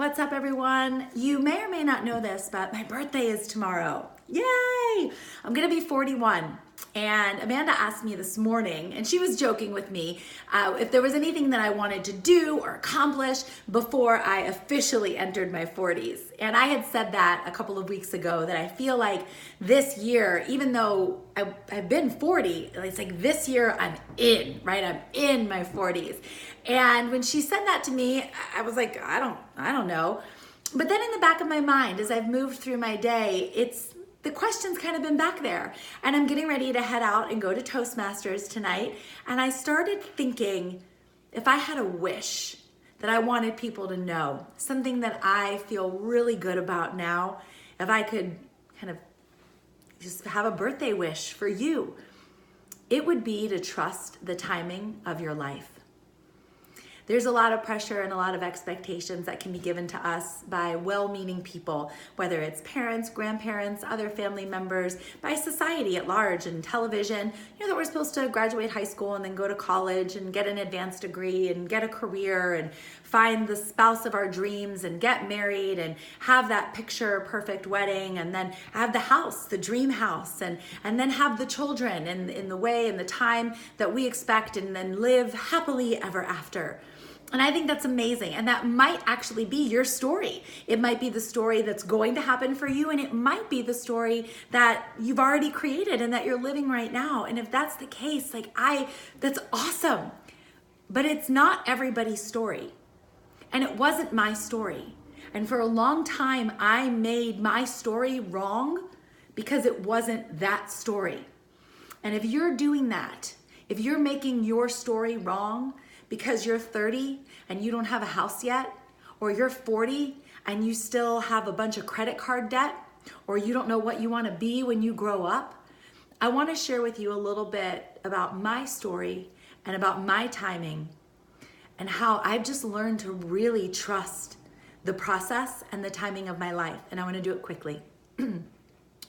What's up, everyone? You may or may not know this, but my birthday is tomorrow. Yay! I'm gonna be 41. And Amanda asked me this morning, and she was joking with me, if there was anything that I wanted to do or accomplish before I officially entered my 40s. And I had said that a couple of weeks ago, that I feel like this year, even though I've been 40, it's like this year I'm in, right? I'm in my 40s. And when she said that to me, I was like, I don't know. But then in the back of my mind, as I've moved through my day, the question's kind of been back there. And I'm getting ready to head out and go to Toastmasters tonight. And I started thinking, if I had a wish that I wanted people to know, something that I feel really good about now, if I could kind of just have a birthday wish for you, it would be to trust the timing of your life. There's a lot of pressure and a lot of expectations that can be given to us by well-meaning people, whether it's parents, grandparents, other family members, by society at large, and television, that we're supposed to graduate high school and then go to college and get an advanced degree and get a career and find the spouse of our dreams and get married and have that picture perfect wedding and then have the house, the dream house, and then have the children in the way and the time that we expect, and then live happily ever after. And I think that's amazing. And that might actually be your story. It might be the story that's going to happen for you, and it might be the story that you've already created and that you're living right now. And if that's the case, that's awesome. But it's not everybody's story. And it wasn't my story. And for a long time, I made my story wrong because it wasn't that story. And if you're doing that, if you're making your story wrong because you're 30 and you don't have a house yet, or you're 40 and you still have a bunch of credit card debt, or you don't know what you want to be when you grow up, I want to share with you a little bit about my story and about my timing and how I've just learned to really trust the process and the timing of my life. And I want to do it quickly.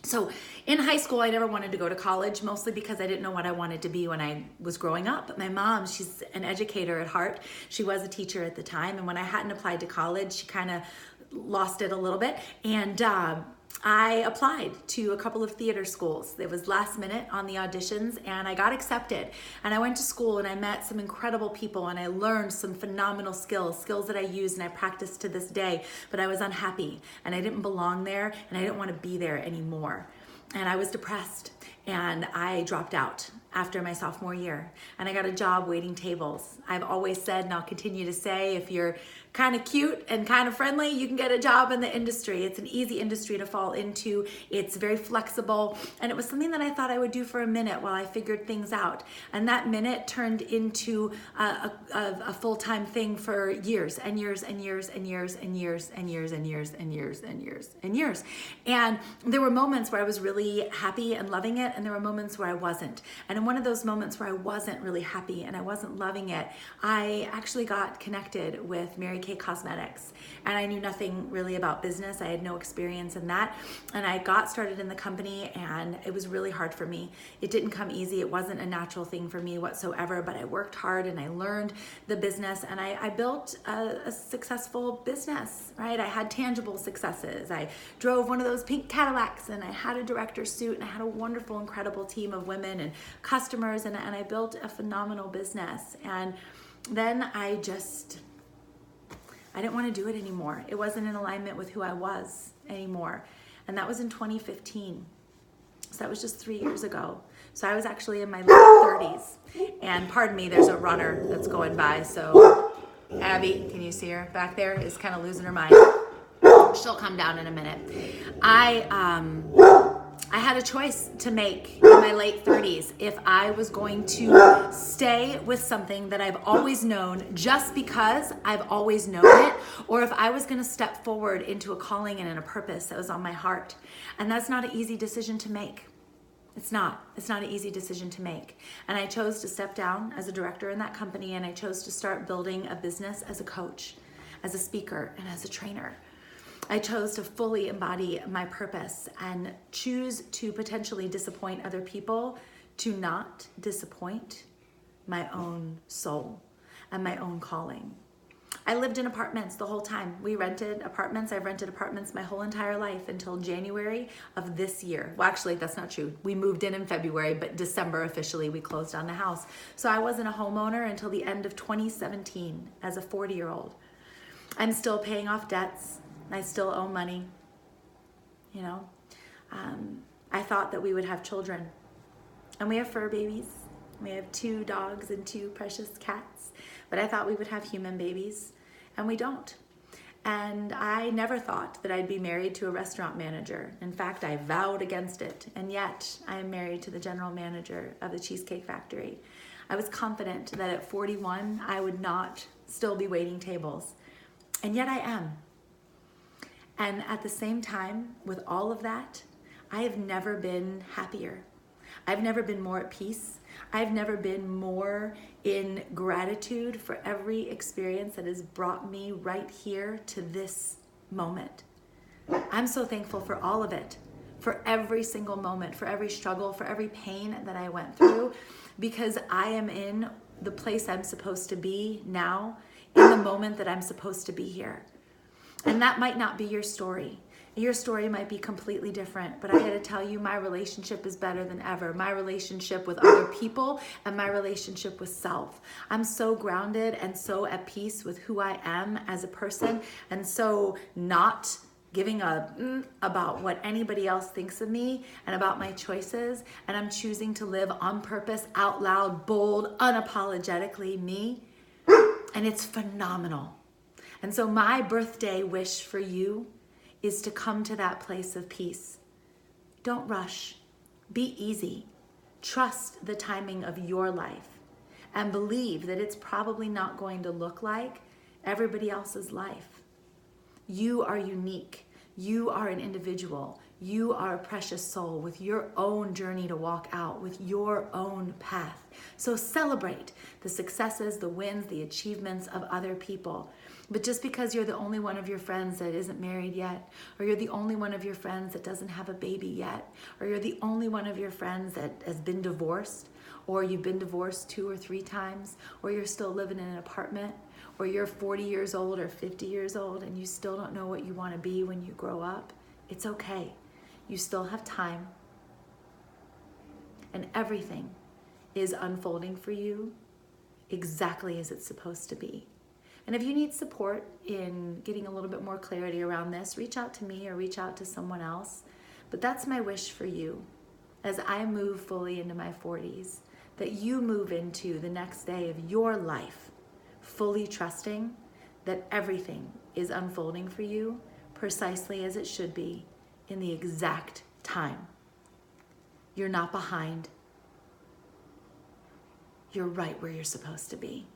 So in high school, I never wanted to go to college, mostly because I didn't know what I wanted to be when I was growing up. But my mom, she's an educator at heart. She was a teacher at the time. And when I hadn't applied to college, she kind of lost it a little bit. And I applied to a couple of theater schools. It was last minute on the auditions, and I got accepted. And I went to school and I met some incredible people, and I learned some phenomenal skills that I use and I practice to this day. But I was unhappy, and I didn't belong there, and I didn't want to be there anymore. And I was depressed, and I dropped out after my sophomore year, and I got a job waiting tables. I've always said, and I'll continue to say, if you're kind of cute and kind of friendly, you can get a job in the industry. It's an easy industry to fall into. It's very flexible, and it was something that I thought I would do for a minute while I figured things out. And that minute turned into a full-time thing for years and years and years and years and years and years and years and years and years and years. And there were moments where I was really happy and loving it, and there were moments where I wasn't. And in one of those moments where I wasn't really happy and I wasn't loving it, I actually got connected with Mary Kay Cosmetics, and I knew nothing really about business. I had no experience in that, and I got started in the company, and it was really hard for me. It didn't come easy. It wasn't a natural thing for me whatsoever, but I worked hard and I learned the business, and I built a successful business, right? I had tangible successes. I drove one of those pink Cadillacs, and I had a director's suit, and I had a wonderful, incredible team of women and customers, and I built a phenomenal business. And then I didn't want to do it anymore. It wasn't in alignment with who I was anymore. And that was in 2015. So that was just 3 years ago. So I was actually in my late 30s. And pardon me, there's a runner that's going by. So Abby, can you see her back there, is kind of losing her mind. She'll come down in a minute. I had a choice to make in my late 30s if I was going to stay with something that I've always known just because I've always known it, or if I was going to step forward into a calling and in a purpose that was on my heart. And that's not an easy decision to make. It's not an easy decision to make. And I chose to step down as a director in that company, and I chose to start building a business as a coach, as a speaker, and as a trainer. I chose to fully embody my purpose and choose to potentially disappoint other people to not disappoint my own soul and my own calling. I lived in apartments the whole time. We rented apartments. I've rented apartments my whole entire life until January of this year. Well, actually, that's not true. We moved in February, but December officially we closed on the house. So I wasn't a homeowner until the end of 2017 as a 40-year-old. I'm still paying off debts. I still owe money. You know, I thought that we would have children. And we have fur babies. We have 2 dogs and 2 precious cats. But I thought we would have human babies, and we don't. And I never thought that I'd be married to a restaurant manager. In fact, I vowed against it. And yet, I am married to the general manager of the Cheesecake Factory. I was confident that at 41, I would not still be waiting tables. And yet I am. And at the same time, with all of that, I have never been happier. I've never been more at peace. I've never been more in gratitude for every experience that has brought me right here to this moment. I'm so thankful for all of it, for every single moment, for every struggle, for every pain that I went through, because I am in the place I'm supposed to be now, in the moment that I'm supposed to be here. And that might not be your story. Your story might be completely different, but I gotta tell you, my relationship is better than ever. My relationship with other people and my relationship with self. I'm so grounded and so at peace with who I am as a person, and so not giving a about what anybody else thinks of me and about my choices. And I'm choosing to live on purpose, out loud, bold, unapologetically me. And it's phenomenal. And so my birthday wish for you is to come to that place of peace. Don't rush. Be easy. Trust the timing of your life and believe that it's probably not going to look like everybody else's life. You are unique. You are an individual. You are a precious soul with your own journey to walk out, with your own path. So celebrate the successes, the wins, the achievements of other people. But just because you're the only one of your friends that isn't married yet, or you're the only one of your friends that doesn't have a baby yet, or you're the only one of your friends that has been divorced, or you've been divorced 2 or 3 times, or you're still living in an apartment, or you're 40 years old or 50 years old and you still don't know what you want to be when you grow up, it's okay. You still have time. And everything is unfolding for you exactly as it's supposed to be. And if you need support in getting a little bit more clarity around this, reach out to me or reach out to someone else. But that's my wish for you as I move fully into my 40s, that you move into the next day of your life fully trusting that everything is unfolding for you precisely as it should be in the exact time. You're not behind. You're right where you're supposed to be.